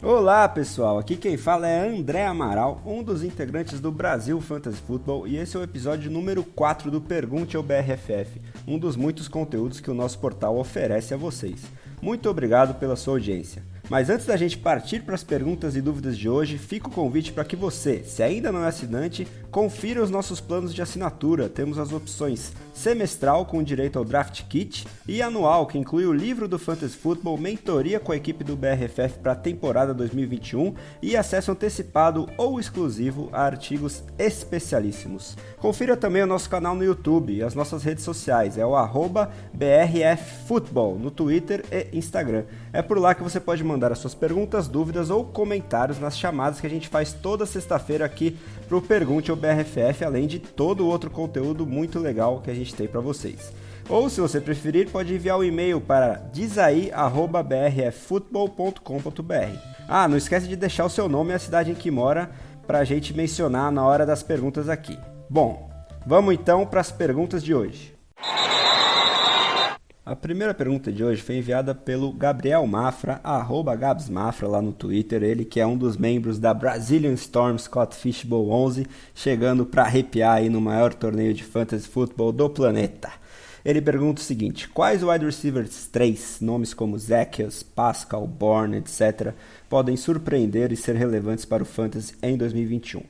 Olá pessoal, aqui quem fala é André Amaral, um dos integrantes do Brasil Fantasy Football, e esse é o episódio número 4 do Pergunte ao BRFF, um dos muitos conteúdos que o nosso portal oferece a vocês. Muito obrigado pela sua audiência. Mas antes da gente partir para as perguntas e dúvidas de hoje, fica o convite para que você, se ainda não é assinante, confira os nossos planos de assinatura. Temos as opções semestral com direito ao Draft Kit e anual, que inclui o livro do Fantasy Football, mentoria com a equipe do BRFF para a temporada 2021 e acesso antecipado ou exclusivo a artigos especialíssimos. Confira também o nosso canal no YouTube e as nossas redes sociais, é o @BRFFootball no Twitter e Instagram. É por lá que você pode mandar as suas perguntas, dúvidas ou comentários nas chamadas que a gente faz toda sexta-feira aqui pro Pergunte ao BRFF, além de todo o outro conteúdo muito legal que a gente tem para vocês. Ou, se você preferir, pode enviar o e-mail para dizai@brffootball.com.br. Ah, não esquece de deixar o seu nome e a cidade em que mora para a gente mencionar na hora das perguntas aqui. Bom, vamos então para as perguntas de hoje. A primeira pergunta de hoje foi enviada pelo Gabriel Mafra, @GabsMafra lá no Twitter, ele que é um dos membros da Brazilian Storm Scott Fishbowl 11, chegando para arrepiar aí no maior torneio de fantasy football do planeta. Ele pergunta o seguinte: quais wide receivers 3, nomes como Zacchaeus, Pascal, Bourne, etc., podem surpreender e ser relevantes para o fantasy em 2021?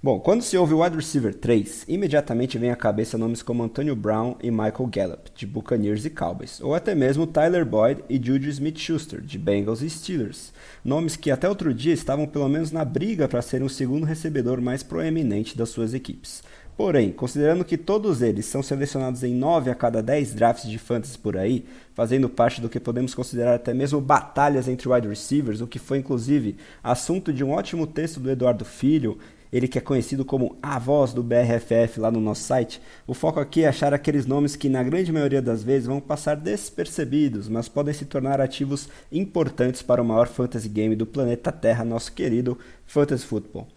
Bom, quando se ouve o wide receiver 3, imediatamente vem à cabeça nomes como Antonio Brown e Michael Gallup, de Buccaneers e Cowboys, ou até mesmo Tyler Boyd e Juju Smith-Schuster, de Bengals e Steelers, nomes que até outro dia estavam pelo menos na briga para serem o segundo recebedor mais proeminente das suas equipes. Porém, considerando que todos eles são selecionados em 9 a cada 10 drafts de fantasy por aí, fazendo parte do que podemos considerar até mesmo batalhas entre wide receivers, o que foi inclusive assunto de um ótimo texto do Eduardo Filho, ele que é conhecido como a voz do BRFF lá no nosso site, o foco aqui é achar aqueles nomes que na grande maioria das vezes vão passar despercebidos, mas podem se tornar ativos importantes para o maior fantasy game do planeta Terra, nosso querido Fantasy Football.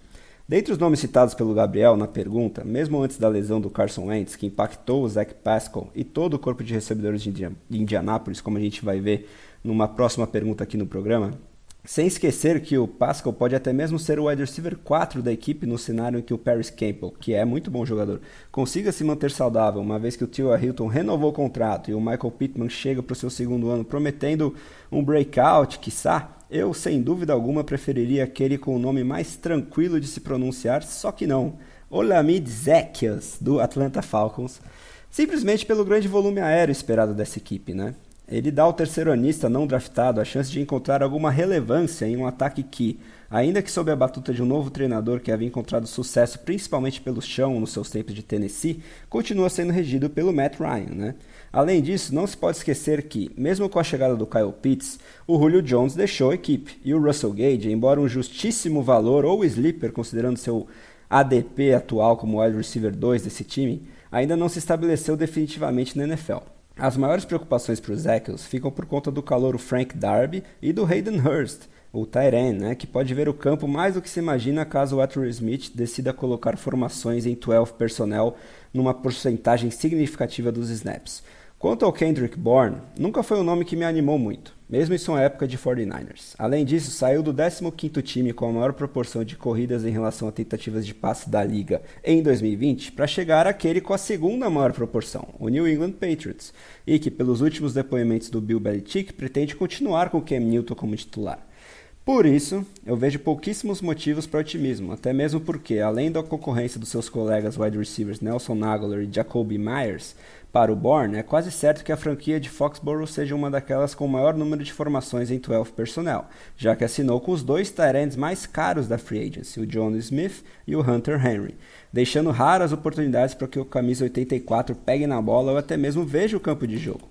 Dentre os nomes citados pelo Gabriel na pergunta, mesmo antes da lesão do Carson Wentz, que impactou o Zach Pascal e todo o corpo de recebedores de Indianápolis, como a gente vai ver numa próxima pergunta aqui no programa, sem esquecer que o Pascal pode até mesmo ser o wide receiver 4 da equipe no cenário em que o Paris Campbell, que é muito bom jogador, consiga se manter saudável, uma vez que o T.Y. Hilton renovou o contrato e o Michael Pittman chega para o seu segundo ano prometendo um breakout, quiçá, eu, sem dúvida alguma, preferiria aquele com o nome mais tranquilo de se pronunciar, só que não, Olamide Zaccheaus, do Atlanta Falcons, simplesmente pelo grande volume aéreo esperado dessa equipe, né? Ele dá ao terceiro-anista não draftado a chance de encontrar alguma relevância em um ataque que, ainda que sob a batuta de um novo treinador que havia encontrado sucesso principalmente pelo chão nos seus tempos de Tennessee, continua sendo regido pelo Matt Ryan, né? Além disso, não se pode esquecer que, mesmo com a chegada do Kyle Pitts, o Julio Jones deixou a equipe, e o Russell Gage, embora um justíssimo valor ou sleeper considerando seu ADP atual como wide receiver 2 desse time, ainda não se estabeleceu definitivamente na NFL. As maiores preocupações para os Zacchaeus ficam por conta do calouro Frank Darby e do Hayden Hurst, o tight end, né, que pode ver o campo mais do que se imagina caso o Arthur Smith decida colocar formações em 12 personnel numa porcentagem significativa dos snaps. Quanto ao Kendrick Bourne, nunca foi um nome que me animou muito, mesmo em sua época de 49ers. Além disso, saiu do 15º time com a maior proporção de corridas em relação a tentativas de passe da liga em 2020 para chegar àquele com a segunda maior proporção, o New England Patriots, e que, pelos últimos depoimentos do Bill Belichick, pretende continuar com Cam Newton como titular. Por isso, eu vejo pouquíssimos motivos para otimismo, até mesmo porque, além da concorrência dos seus colegas wide receivers Nelson Agholor e Jacoby Myers, para o Bourne, é quase certo que a franquia de Foxborough seja uma daquelas com o maior número de formações em 12 personnel, já que assinou com os dois tight ends mais caros da free agency, o John Smith e o Hunter Henry, deixando raras oportunidades para que o camisa 84 pegue na bola ou até mesmo veja o campo de jogo.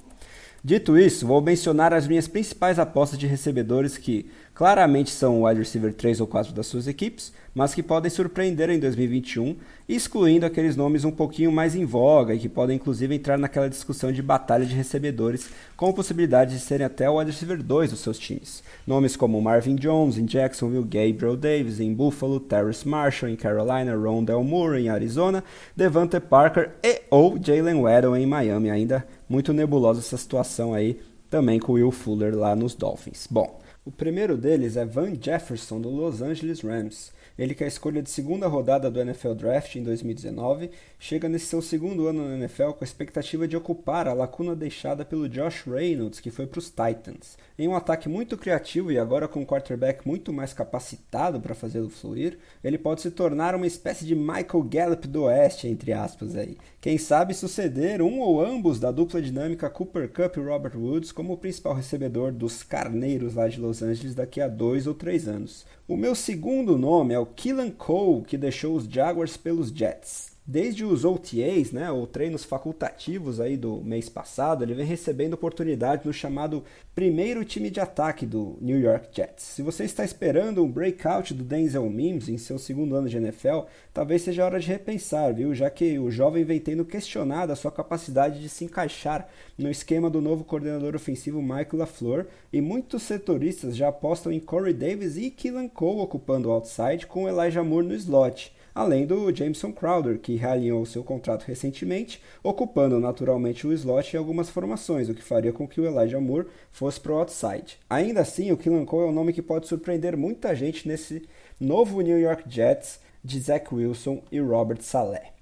Dito isso, vou mencionar as minhas principais apostas de recebedores que claramente são o wide receiver 3 ou 4 das suas equipes, mas que podem surpreender em 2021, excluindo aqueles nomes um pouquinho mais em voga e que podem inclusive entrar naquela discussão de batalha de recebedores com possibilidade de serem até o wide receiver 2 dos seus times. Nomes como Marvin Jones em Jacksonville, Gabriel Davis em Buffalo, Terrace Marshall em Carolina, Rondale Moore em Arizona, Devante Parker e ou Jalen Waddle em Miami. Ainda muito nebulosa essa situação aí também com o Will Fuller lá nos Dolphins. Bom, o primeiro deles é Van Jefferson, do Los Angeles Rams. Ele que é a escolha de segunda rodada do NFL Draft em 2019, chega nesse seu segundo ano na NFL com a expectativa de ocupar a lacuna deixada pelo Josh Reynolds, que foi para os Titans. Em um ataque muito criativo e agora com um quarterback muito mais capacitado para fazê-lo fluir, ele pode se tornar uma espécie de Michael Gallup do Oeste, entre aspas aí. Quem sabe suceder um ou ambos da dupla dinâmica Cooper Kupp e Robert Woods como o principal recebedor dos carneiros lá de Los Angeles daqui a 2 ou 3 anos. O meu segundo nome é o Keelan Cole, que deixou os Jaguars pelos Jets. Desde os OTAs, ou treinos facultativos aí do mês passado, ele vem recebendo oportunidade no chamado primeiro time de ataque do New York Jets. Se você está esperando um breakout do Denzel Mims em seu segundo ano de NFL, talvez seja hora de repensar, viu? Já que o jovem vem tendo questionado a sua capacidade de se encaixar no esquema do novo coordenador ofensivo Michael LaFleur, e muitos setoristas já apostam em Corey Davis e Keelan Cole ocupando o outside com Elijah Moore no slot, além do Jameson Crowder, que realinhou seu contrato recentemente, ocupando naturalmente o slot em algumas formações, o que faria com que o Elijah Moore fosse para o outside. Ainda assim, o Keelan Cole é um nome que pode surpreender muita gente nesse novo New York Jets de Zach Wilson e Robert Saleh.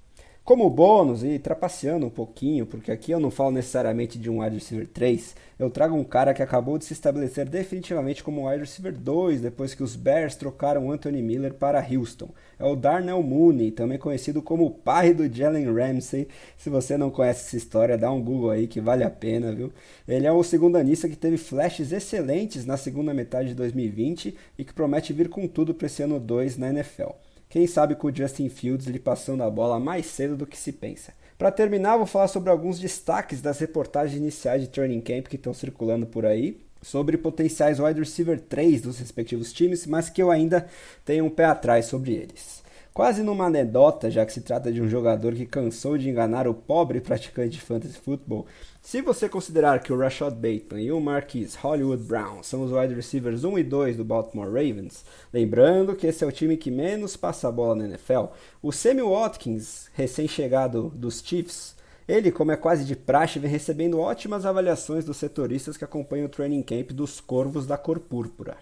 Como bônus, e trapaceando um pouquinho, porque aqui eu não falo necessariamente de um wide receiver 3, eu trago um cara que acabou de se estabelecer definitivamente como wide receiver 2, depois que os Bears trocaram Anthony Miller para Houston. É o Darnell Mooney, também conhecido como o pai do Jalen Ramsey. Se você não conhece essa história, dá um Google aí que vale a pena, viu? Ele é o segundanista que teve flashes excelentes na segunda metade de 2020 e que promete vir com tudo para esse ano 2 na NFL. Quem sabe com o Justin Fields lhe passando a bola mais cedo do que se pensa. Para terminar, vou falar sobre alguns destaques das reportagens iniciais de Training Camp que estão circulando por aí, sobre potenciais wide receiver 3 dos respectivos times, mas que eu ainda tenho um pé atrás sobre eles. Quase numa anedota, já que se trata de um jogador que cansou de enganar o pobre praticante de fantasy football, se você considerar que o Rashad Bateman e o Marquise Hollywood Brown são os wide receivers 1 e 2 do Baltimore Ravens, lembrando que esse é o time que menos passa a bola na NFL, o Sammy Watkins, recém-chegado dos Chiefs, ele, como é quase de praxe, vem recebendo ótimas avaliações dos setoristas que acompanham o training camp dos Corvos da Cor Púrpura.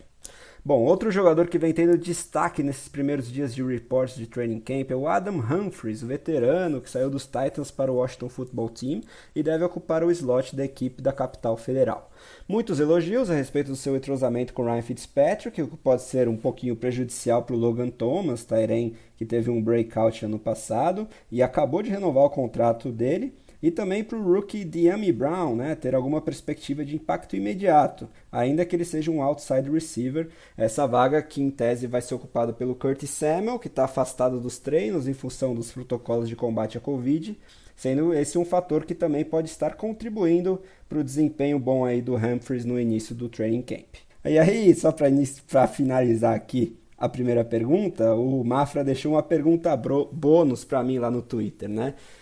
Bom, outro jogador que vem tendo destaque nesses primeiros dias de reports de training camp é o Adam Humphries, o veterano que saiu dos Titans para o Washington Football Team e deve ocupar o slot da equipe da capital federal. Muitos elogios a respeito do seu entrosamento com Ryan Fitzpatrick, o que pode ser um pouquinho prejudicial para o Logan Thomas, Tyren, que teve um breakout ano passado e acabou de renovar o contrato dele. E também para o rookie Dyami Brown, ter alguma perspectiva de impacto imediato, ainda que ele seja um outside receiver. Essa vaga que em tese vai ser ocupada pelo Curtis Samuel, que está afastado dos treinos em função dos protocolos de combate à Covid, sendo esse um fator que também pode estar contribuindo para o desempenho bom aí do Humphries no início do training camp. E aí, só para finalizar aqui a primeira pergunta, o Mafra deixou uma pergunta bônus para mim lá no Twitter,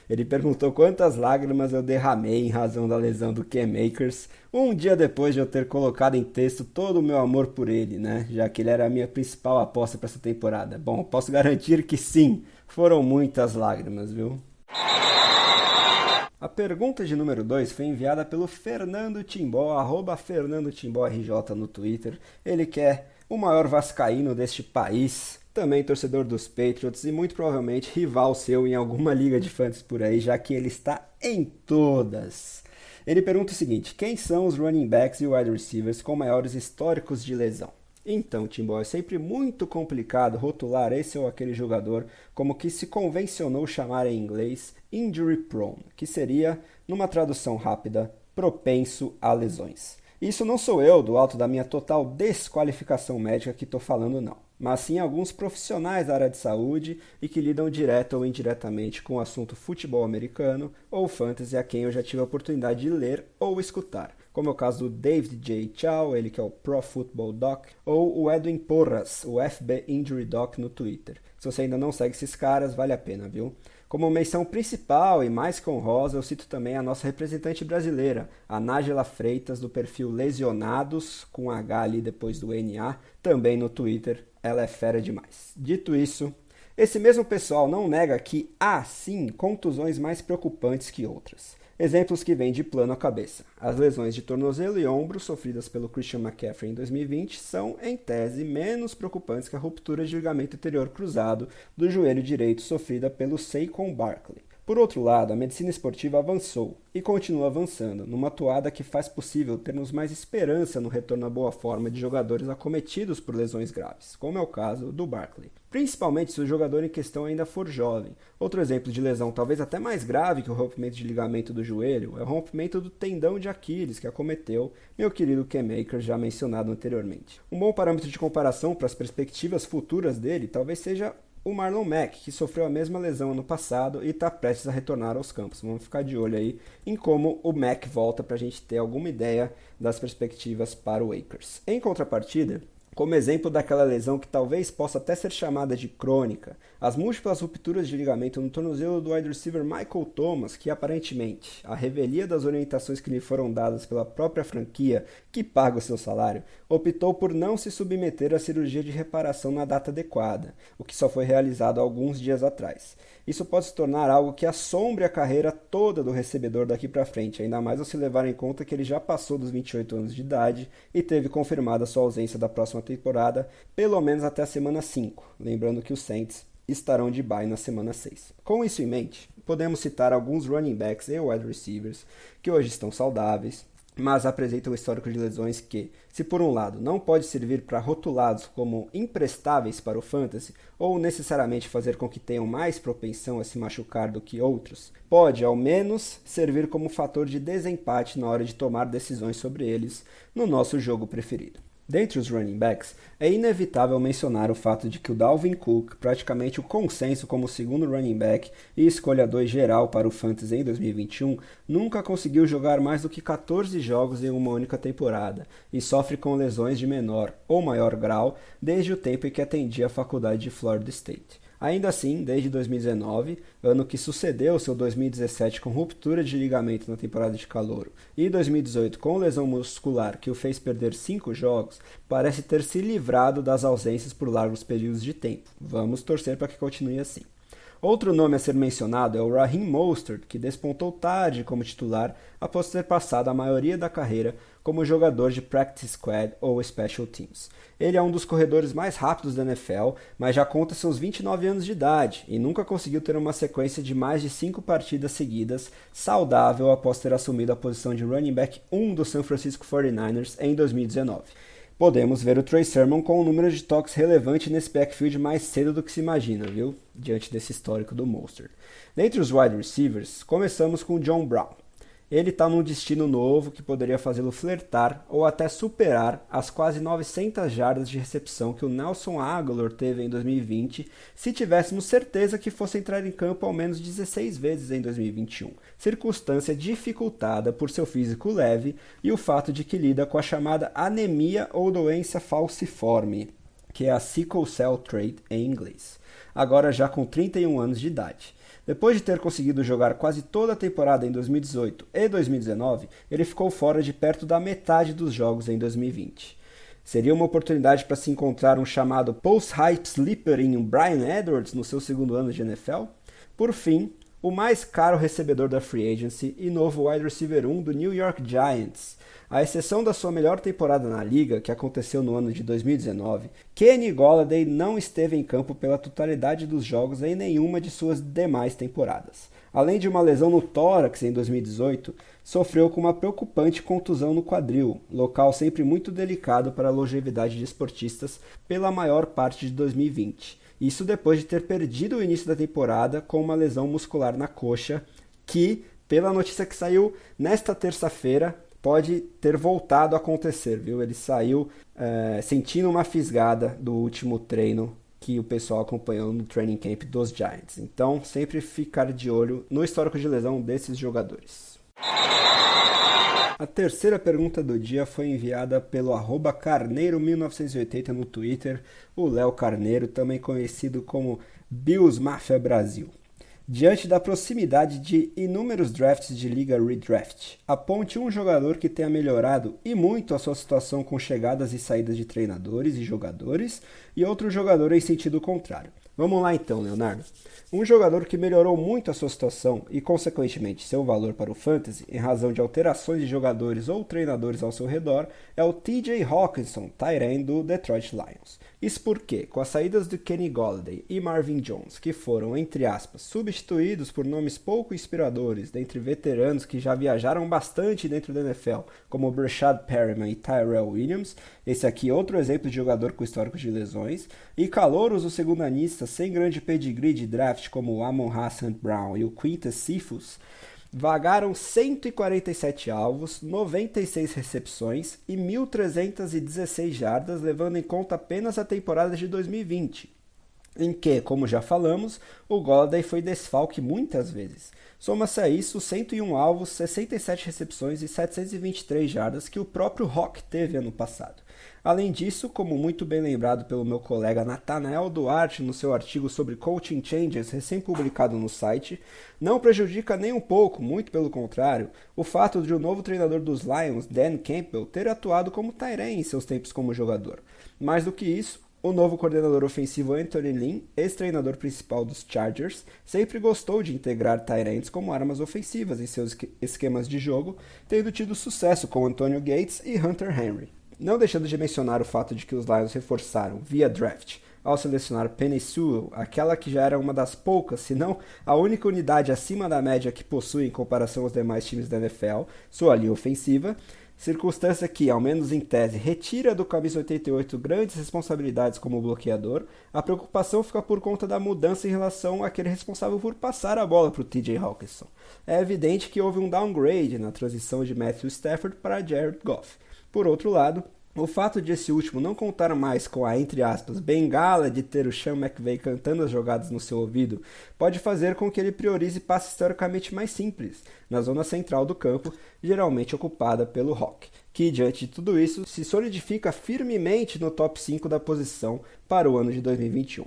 Ele perguntou quantas lágrimas eu derramei em razão da lesão do Cam Akers, um dia depois de eu ter colocado em texto todo o meu amor por ele, Já que ele era a minha principal aposta para essa temporada. Bom, posso garantir que sim, foram muitas lágrimas, viu? A pergunta de número 2 foi enviada pelo Fernando Timbó, @FernandoTimbóRJ no Twitter. Ele quer o maior vascaíno deste país, também torcedor dos Patriots e muito provavelmente rival seu em alguma liga de fantasy por aí, já que ele está em todas. Ele pergunta o seguinte: quem são os running backs e wide receivers com maiores históricos de lesão? Então, Timbó, é sempre muito complicado rotular esse ou aquele jogador como que se convencionou chamar em inglês injury prone, que seria, numa tradução rápida, propenso a lesões. Isso não sou eu, do alto da minha total desqualificação médica, que estou falando não, mas sim alguns profissionais da área de saúde e que lidam direto ou indiretamente com o assunto futebol americano ou fantasy, a quem eu já tive a oportunidade de ler ou escutar, como é o caso do David J. Chow, ele que é o Pro Football Doc, ou o Edwin Porras, o FB Injury Doc no Twitter. Se você ainda não segue esses caras, vale a pena, viu? Como menção principal e mais que honrosa, eu cito também a nossa representante brasileira, a Nájila Freitas, do perfil Lesionados, com H ali depois do NA, também no Twitter. Ela é fera demais. Dito isso, esse mesmo pessoal não nega que há, sim, contusões mais preocupantes que outras. Exemplos que vêm de plano à cabeça. As lesões de tornozelo e ombro sofridas pelo Christian McCaffrey em 2020 são, em tese, menos preocupantes que a ruptura de ligamento anterior cruzado do joelho direito sofrida pelo Saquon Barkley. Por outro lado, a medicina esportiva avançou e continua avançando, numa toada que faz possível termos mais esperança no retorno à boa forma de jogadores acometidos por lesões graves, como é o caso do Barkley. Principalmente se o jogador em questão ainda for jovem. Outro exemplo de lesão talvez até mais grave que o rompimento de ligamento do joelho é o rompimento do tendão de Aquiles que acometeu meu querido Cam Akers, já mencionado anteriormente. Um bom parâmetro de comparação para as perspectivas futuras dele talvez seja o Marlon Mack, que sofreu a mesma lesão ano passado e está prestes a retornar aos campos. Vamos ficar de olho aí em como o Mack volta para a gente ter alguma ideia das perspectivas para o Akers. Em contrapartida, como exemplo daquela lesão que talvez possa até ser chamada de crônica, as múltiplas rupturas de ligamento no tornozelo do wide receiver Michael Thomas, que aparentemente, à revelia das orientações que lhe foram dadas pela própria franquia que paga o seu salário, optou por não se submeter à cirurgia de reparação na data adequada, o que só foi realizado alguns dias atrás. Isso pode se tornar algo que assombre a carreira toda do recebedor daqui para frente, ainda mais ao se levar em conta que ele já passou dos 28 anos de idade e teve confirmada sua ausência da próxima temporada, pelo menos até a semana 5, lembrando que os Saints estarão de bye na semana 6. Com isso em mente, podemos citar alguns running backs e wide receivers que hoje estão saudáveis, mas apresentam um histórico de lesões que, se por um lado não pode servir para rotulados como imprestáveis para o fantasy, ou necessariamente fazer com que tenham mais propensão a se machucar do que outros, pode, ao menos, servir como fator de desempate na hora de tomar decisões sobre eles no nosso jogo preferido. Dentre os running backs, é inevitável mencionar o fato de que o Dalvin Cook, praticamente o consenso como segundo running back e escolha 2 geral para o Fantasy em 2021, nunca conseguiu jogar mais do que 14 jogos em uma única temporada e sofre com lesões de menor ou maior grau desde o tempo em que atendia a faculdade de Florida State. Ainda assim, desde 2019, ano que sucedeu seu 2017 com ruptura de ligamento na temporada de calouro, e 2018 com lesão muscular que o fez perder 5 jogos, parece ter se livrado das ausências por largos períodos de tempo. Vamos torcer para que continue assim. Outro nome a ser mencionado é o Raheem Mostert, que despontou tarde como titular após ter passado a maioria da carreira como jogador de practice squad ou special teams. Ele é um dos corredores mais rápidos da NFL, mas já conta seus 29 anos de idade e nunca conseguiu ter uma sequência de mais de 5 partidas seguidas saudável após ter assumido a posição de running back 1 do San Francisco 49ers em 2019. Podemos ver o Trey Sermon com um número de toques relevante nesse backfield mais cedo do que se imagina, viu? Diante desse histórico do Mostert. Dentre os wide receivers, começamos com o John Brown. Ele está num destino novo que poderia fazê-lo flertar ou até superar as quase 900 jardas de recepção que o Nelson Agholor teve em 2020, se tivéssemos certeza que fosse entrar em campo ao menos 16 vezes em 2021, circunstância dificultada por seu físico leve e o fato de que lida com a chamada anemia ou doença falciforme, que é a sickle cell trait em inglês, agora já com 31 anos de idade. Depois de ter conseguido jogar quase toda a temporada em 2018 e 2019, ele ficou fora de perto da metade dos jogos em 2020. Seria uma oportunidade para se encontrar um chamado post-hype sleeper em um Bryan Edwards no seu segundo ano de NFL? Por fim, o mais caro recebedor da Free Agency e novo wide receiver 1 do New York Giants. À exceção da sua melhor temporada na liga, que aconteceu no ano de 2019, Kenny Golladay não esteve em campo pela totalidade dos jogos em nenhuma de suas demais temporadas. Além de uma lesão no tórax em 2018, sofreu com uma preocupante contusão no quadril, local sempre muito delicado para a longevidade de esportistas pela maior parte de 2020. Isso depois de ter perdido o início da temporada com uma lesão muscular na coxa, que, pela notícia que saiu nesta terça-feira, pode ter voltado a acontecer, viu? Ele saiu sentindo uma fisgada do último treino que o pessoal acompanhou no training camp dos Giants. Então, sempre ficar de olho no histórico de lesão desses jogadores. A terceira pergunta do dia foi enviada pelo @carneiro1980 no Twitter, o Léo Carneiro, também conhecido como Bills Mafia Brasil. Diante da proximidade de inúmeros drafts de Liga Redraft, aponte um jogador que tenha melhorado e muito a sua situação com chegadas e saídas de treinadores e jogadores, e outro jogador em sentido contrário. Vamos lá então, Leonardo. Um jogador que melhorou muito a sua situação e, consequentemente, seu valor para o fantasy em razão de alterações de jogadores ou treinadores ao seu redor é o TJ Hawkinson, tight end do Detroit Lions. Isso porque, com as saídas de Kenny Golladay e Marvin Jones, que foram, entre aspas, substituídos por nomes pouco inspiradores dentre veteranos que já viajaram bastante dentro da NFL, como Brashad Perriman e Tyrell Williams, esse aqui outro exemplo de jogador com histórico de lesões, e calouros ou segundanistas sem grande pedigree de draft como o Amon-Ra St. Brown e o Quintus Cephus, vagaram 147 alvos, 96 recepções e 1.316 jardas, levando em conta apenas a temporada de 2020, em que, como já falamos, o Golladay foi desfalque muitas vezes. Soma-se a isso 101 alvos, 67 recepções e 723 jardas que o próprio Hawk teve ano passado. Além disso, como muito bem lembrado pelo meu colega Nathanael Duarte no seu artigo sobre Coaching Changes recém-publicado no site, não prejudica nem um pouco, muito pelo contrário, o fato de o novo treinador dos Lions, Dan Campbell, ter atuado como tight end em seus tempos como jogador. Mais do que isso, o novo coordenador ofensivo Anthony Lynn, ex-treinador principal dos Chargers, sempre gostou de integrar tight ends como armas ofensivas em seus esquemas de jogo, tendo tido sucesso com Antonio Gates e Hunter Henry. Não deixando de mencionar o fato de que os Lions reforçaram, via draft, ao selecionar Penei Sewell, aquela que já era uma das poucas, se não a única unidade acima da média que possui em comparação aos demais times da NFL, sua linha ofensiva, circunstância que, ao menos em tese, retira do camisa 88 grandes responsabilidades como bloqueador, a preocupação fica por conta da mudança em relação àquele responsável por passar a bola para o TJ Hawkinson. É evidente que houve um downgrade na transição de Matthew Stafford para Jared Goff. Por outro lado, o fato de esse último não contar mais com a, entre aspas, bengala de ter o Sean McVay cantando as jogadas no seu ouvido, pode fazer com que ele priorize passes teoricamente mais simples, na zona central do campo, geralmente ocupada pelo Hawk, que, diante de tudo isso, se solidifica firmemente no top 5 da posição para o ano de 2021.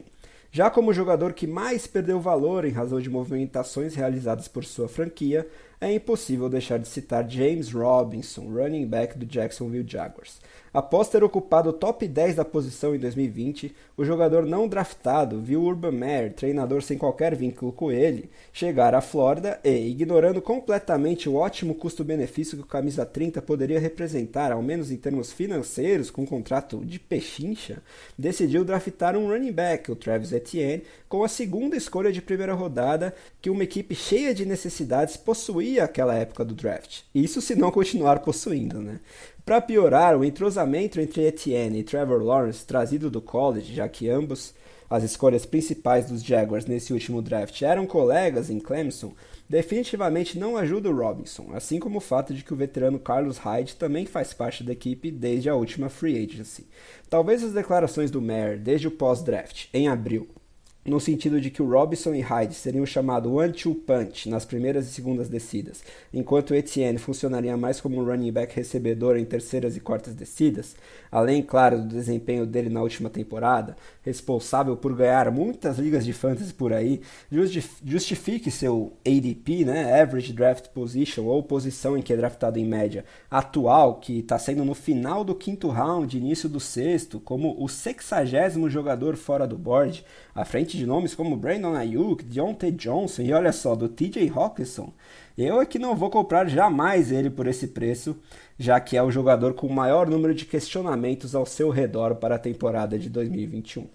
Já como jogador que mais perdeu valor em razão de movimentações realizadas por sua franquia, é impossível deixar de citar James Robinson, running back do Jacksonville Jaguars. Após ter ocupado o top 10 da posição em 2020, o jogador não draftado viu Urban Meyer, treinador sem qualquer vínculo com ele, chegar à Flórida e, ignorando completamente o ótimo custo-benefício que o camisa 30 poderia representar, ao menos em termos financeiros, com um contrato de pechincha, decidiu draftar um running back, o Travis Etienne, com a segunda escolha de primeira rodada que uma equipe cheia de necessidades possuía naquela época do draft. Isso se não continuar possuindo, né? Para piorar, o entrosamento entre Etienne e Trevor Lawrence, trazido do college, já que ambos as escolhas principais dos Jaguars nesse último draft eram colegas em Clemson, definitivamente não ajuda o Robinson, assim como o fato de que o veterano Carlos Hyde também faz parte da equipe desde a última free agency. Talvez as declarações do Mayer desde o pós-draft, em abril, no sentido de que o Robinson e Hyde seriam chamados one-two punch nas primeiras e segundas descidas, enquanto o Etienne funcionaria mais como um running back recebedor em terceiras e quartas descidas, além, claro, do desempenho dele na última temporada, responsável por ganhar muitas ligas de fantasy por aí, justifique seu ADP, né, Average Draft Position, ou posição em que é draftado em média, atual, que está sendo no final do quinto round, início do sexto, como o 60º jogador fora do board, à frente de nomes como Brandon Ayuk, Deontay Johnson e olha só, do TJ Hawkinson, eu é que não vou comprar jamais ele por esse preço, já que é o jogador com o maior número de questionamentos ao seu redor para a temporada de 2021.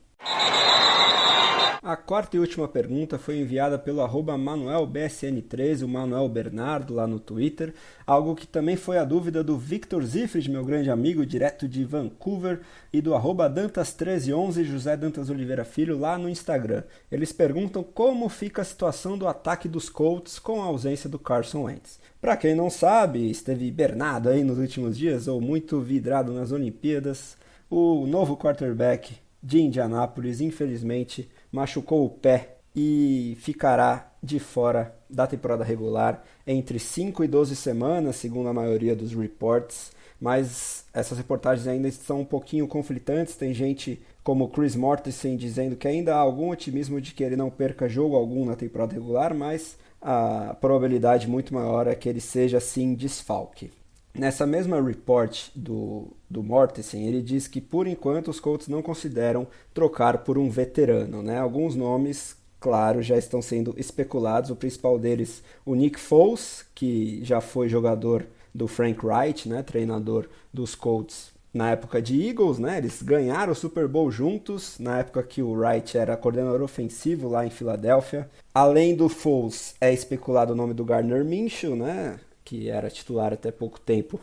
A quarta e última pergunta foi enviada pelo @ManuelBSN13, o Manuel Bernardo, lá no Twitter, algo que também foi a dúvida do Victor Zifrid, meu grande amigo, direto de Vancouver, e do @Dantas1311, José Dantas Oliveira Filho, lá no Instagram. Eles perguntam como fica a situação do ataque dos Colts com a ausência do Carson Wentz. Para quem não sabe, esteve hibernado aí nos últimos dias, ou muito vidrado nas Olimpíadas, o novo quarterback de Indianápolis, infelizmente, machucou o pé e ficará de fora da temporada regular entre 5 e 12 semanas, segundo a maioria dos reports, mas essas reportagens ainda estão um pouquinho conflitantes. Tem gente como Chris Mortensen dizendo que ainda há algum otimismo de que ele não perca jogo algum na temporada regular, mas a probabilidade muito maior é que ele seja sim desfalque. Nessa mesma report do Mortensen, ele diz que por enquanto os Colts não consideram trocar por um veterano, né? Alguns nomes, claro, já estão sendo especulados. O principal deles, o Nick Foles, que já foi jogador do Frank Reich, né? Treinador dos Colts na época de Eagles, né? Eles ganharam o Super Bowl juntos, na época que o Wright era coordenador ofensivo lá em Filadélfia. Além do Foles, é especulado o nome do Gardner Minshew, né? Que era titular até pouco tempo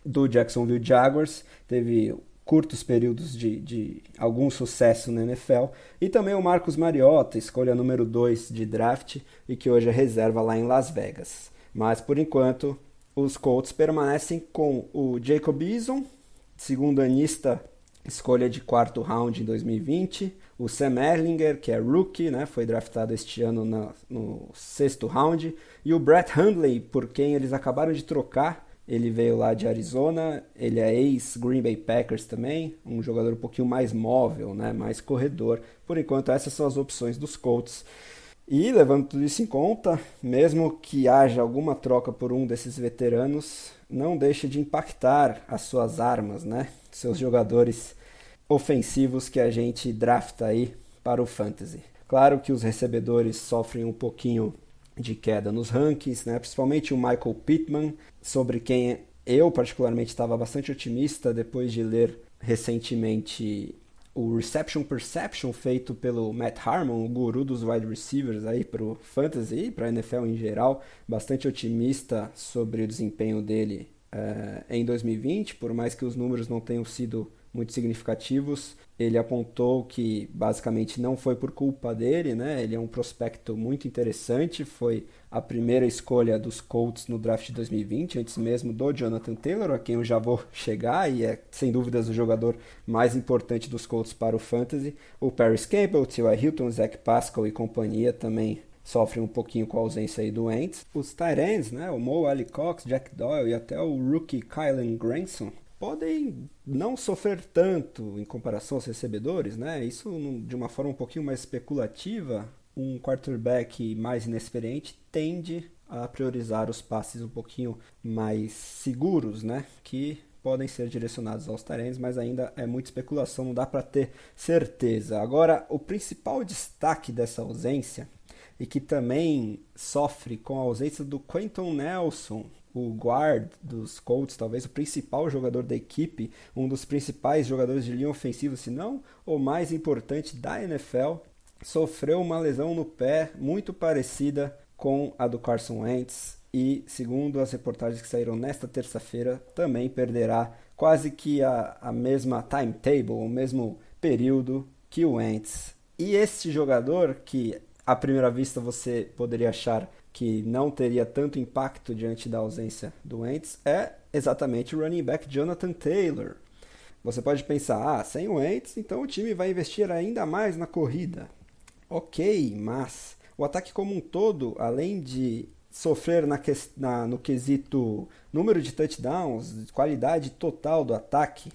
do Jacksonville Jaguars. Teve curtos períodos de algum sucesso na NFL. E também o Marcus Mariota, escolha número 2 de draft e que hoje é reserva lá em Las Vegas. Mas, por enquanto, os Colts permanecem com o Jacob Eason, segundo anista, escolha de quarto round em 2020. O Sam Ehlinger, que é rookie, né, foi draftado este ano no sexto round. E o Brett Hundley, por quem eles acabaram de trocar. Ele veio lá de Arizona, ele é ex-Green Bay Packers também, um jogador um pouquinho mais móvel, né, mais corredor. Por enquanto, essas são as opções dos Colts. E, levando tudo isso em conta, mesmo que haja alguma troca por um desses veteranos, não deixe de impactar as suas armas, né? Seus jogadores ofensivos que a gente drafta aí para o Fantasy. Claro que os recebedores sofrem um pouquinho de queda nos rankings, né? Principalmente o Michael Pittman, sobre quem eu particularmente estava bastante otimista depois de ler recentemente o Reception Perception feito pelo Matt Harmon, o guru dos wide receivers aí para o Fantasy e para a NFL em geral, bastante otimista sobre o desempenho dele em 2020, por mais que os números não tenham sido muito significativos. Ele apontou que basicamente não foi por culpa dele, né? Ele é um prospecto muito interessante, foi a primeira escolha dos Colts no draft de 2020, antes mesmo do Jonathan Taylor, a quem eu já vou chegar, e é sem dúvidas o jogador mais importante dos Colts para o Fantasy. O Paris Campbell, T.Y. Hilton, Zach Pascal e companhia também sofrem um pouquinho com a ausência aí do Wentz. Os tight ends, né? O Mo Alie-Cox, Jack Doyle e até o rookie Kylen Granson podem não sofrer tanto em comparação aos recebedores, né? Isso de uma forma um pouquinho mais especulativa. Um quarterback mais inexperiente tende a priorizar os passes um pouquinho mais seguros, né? Que podem ser direcionados aos tight ends, mas ainda é muita especulação, não dá para ter certeza. Agora, o principal destaque dessa ausência, e que também sofre com a ausência do Quenton Nelson, o guard dos Colts, talvez o principal jogador da equipe, um dos principais jogadores de linha ofensiva, se não o mais importante da NFL, sofreu uma lesão no pé muito parecida com a do Carson Wentz e, segundo as reportagens que saíram nesta terça-feira, também perderá quase que a mesma timetable, o mesmo período que o Wentz. E esse jogador, que à primeira vista você poderia achar que não teria tanto impacto diante da ausência do Wentz, é exatamente o running back Jonathan Taylor. Você pode pensar, sem o Wentz, então o time vai investir ainda mais na corrida. Ok, mas o ataque como um todo, além de sofrer no quesito número de touchdowns, qualidade total do ataque,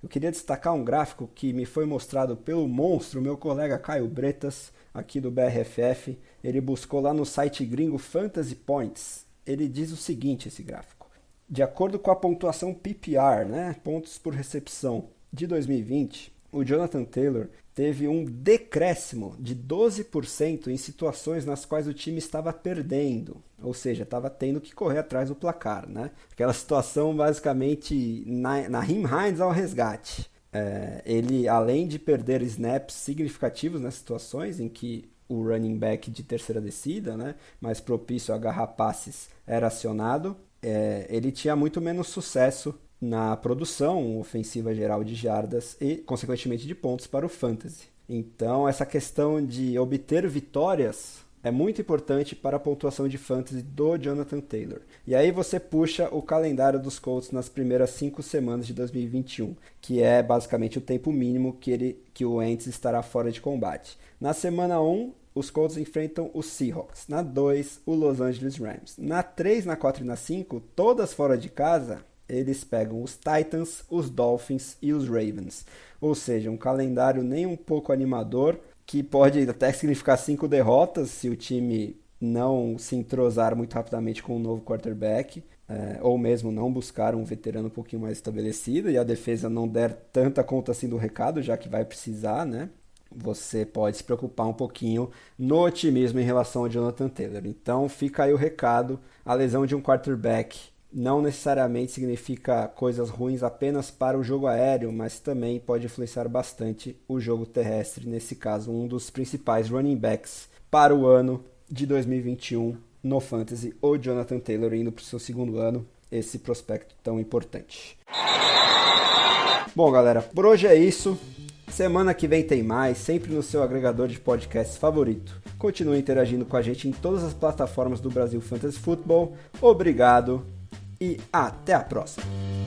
eu queria destacar um gráfico que me foi mostrado pelo monstro, meu colega Caio Bretas, aqui do BRFF. Ele buscou lá no site gringo Fantasy Points. Ele diz o seguinte, esse gráfico. De acordo com a pontuação PPR, né, pontos por recepção, de 2020, o Jonathan Taylor teve um decréscimo de 12% em situações nas quais o time estava perdendo, ou seja, estava tendo que correr atrás do placar, né? Aquela situação basicamente Nyheim Hines ao resgate. Ele, além de perder snaps significativos nas situações em que o running back de terceira descida, né, mais propício a agarrar passes, era acionado, ele tinha muito menos sucesso na produção ofensiva geral de jardas e, consequentemente, de pontos para o fantasy. Então, essa questão de obter vitórias é muito importante para a pontuação de fantasy do Jonathan Taylor. E aí você puxa o calendário dos Colts nas primeiras 5 semanas de 2021, que é basicamente o tempo mínimo que o Wentz estará fora de combate. Na semana 1, os Colts enfrentam os Seahawks. Na 2, o Los Angeles Rams. Na 3, na 4 e na 5, todas fora de casa, eles pegam os Titans, os Dolphins e os Ravens. Ou seja, um calendário nem um pouco animador, que pode até significar 5 derrotas se o time não se entrosar muito rapidamente com o novo quarterback. ou mesmo não buscar um veterano um pouquinho mais estabelecido e a defesa não der tanta conta assim do recado, já que vai precisar, né? Você pode se preocupar um pouquinho no otimismo em relação ao Jonathan Taylor. Então fica aí o recado, a lesão de um quarterback não necessariamente significa coisas ruins apenas para o jogo aéreo, mas também pode influenciar bastante o jogo terrestre, nesse caso um dos principais running backs para o ano de 2021 no Fantasy, o Jonathan Taylor indo para o seu segundo ano, esse prospecto tão importante. Bom, galera, por hoje é isso. Semana que vem tem mais, sempre no seu agregador de podcasts favorito. Continue interagindo com a gente em todas as plataformas do Brasil Fantasy Football. Obrigado e até a próxima!